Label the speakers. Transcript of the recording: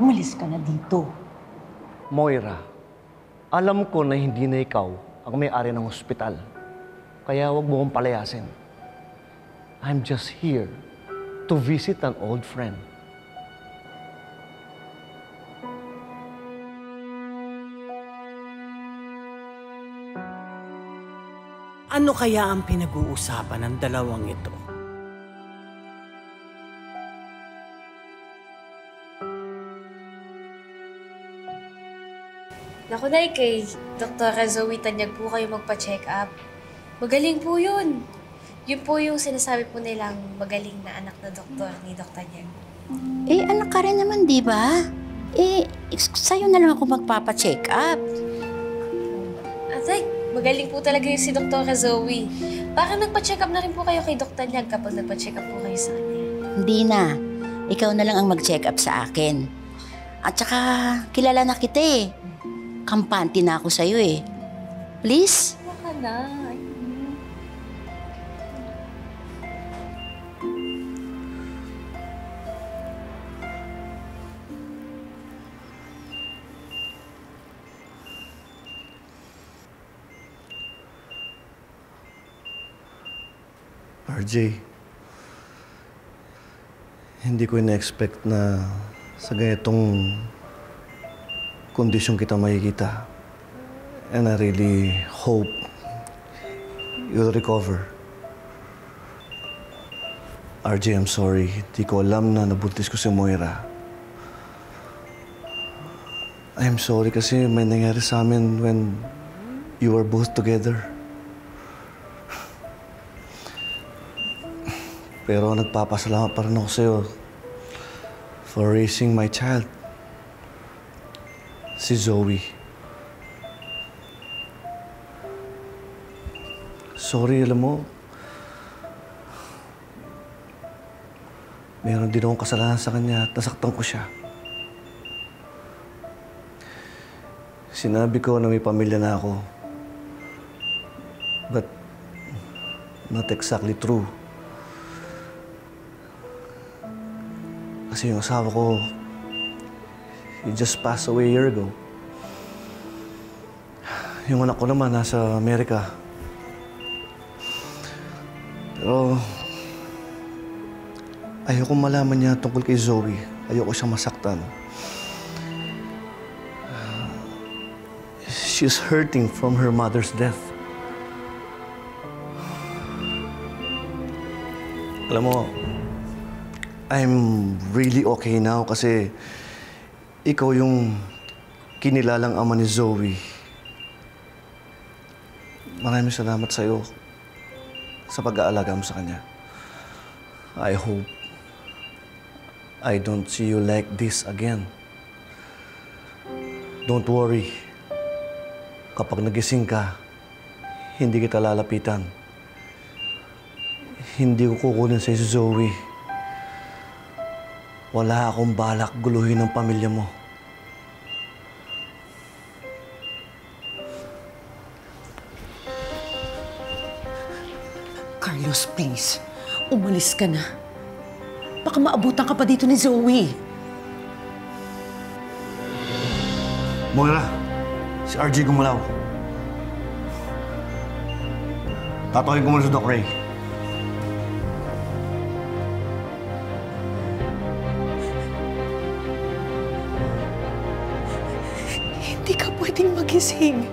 Speaker 1: Umalis ka na dito.
Speaker 2: Moira, alam ko na hindi na ikaw ang may-ari ng ospital. Kaya huwag mo kong palayasin. I'm just here to visit an old friend.
Speaker 3: Ano kaya ang pinag-uusapan ng dalawang ito?
Speaker 4: Naku, Nay, kay Dr. Zoe Tanyag po kayo magpa-check up. Magaling po yun. Yun po yung sinasabi po nilang magaling na anak na doktor ni Dr. Tanyag.
Speaker 5: Eh, anak ka rin naman, di ba? Eh, sa'yo na lang ako magpapa-check up.
Speaker 4: Atay, magaling po talaga yung si Dr. Zoe. Baka nagpa-check up na rin po kayo kay Dr. Tanyag kapag nagpa-check up po kayo sa kanya.
Speaker 5: Hindi na. Ikaw na lang ang mag-check up sa akin. At saka, kilala na kita eh. Kampante na ako sa'yo eh. Please?
Speaker 4: Baka na.
Speaker 2: RJ, hindi ko ina-expect na sa ganitong kondisyon kita makikita. And I really hope you'll recover. RJ, I'm sorry. Di ko alam na nabuntis ko si Moira. I'm sorry kasi may nangyari sa amin when you were both together. Pero nagpapasalamat pa rin ako sa'yo for raising my child. Si Zoe. Sorry, alam mo. Meron din akong kasalanan sa kanya at nasaktan ko siya. Sinabi ko na may pamilya na ako. But not exactly true. Kasi yung asawa ko, he just passed away a year ago. Yung anak ko naman nasa Amerika. Pero ayoko malaman niya tungkol kay Zoe. Ayoko siyang masaktan. She's hurting from her mother's death. Alam mo, I'm really okay now kasi ikaw yung kinilalang ama ni Zoe. Maraming salamat sa'yo sa pag-aalaga mo sa kanya. I hope I don't see you like this again. Don't worry. Kapag nagising ka, hindi kita lalapitan. Hindi ko kukunin sa'yo si Zoe. Wala akong balak guluhin ang pamilya mo.
Speaker 1: Carlos, please. Umalis ka na. Baka maabutan ka pa dito ni Zoe.
Speaker 2: Moira, si RJ gumalaw. Tatawagin ko muna si Doc Ray.
Speaker 1: Hindi ka pwedeng magising.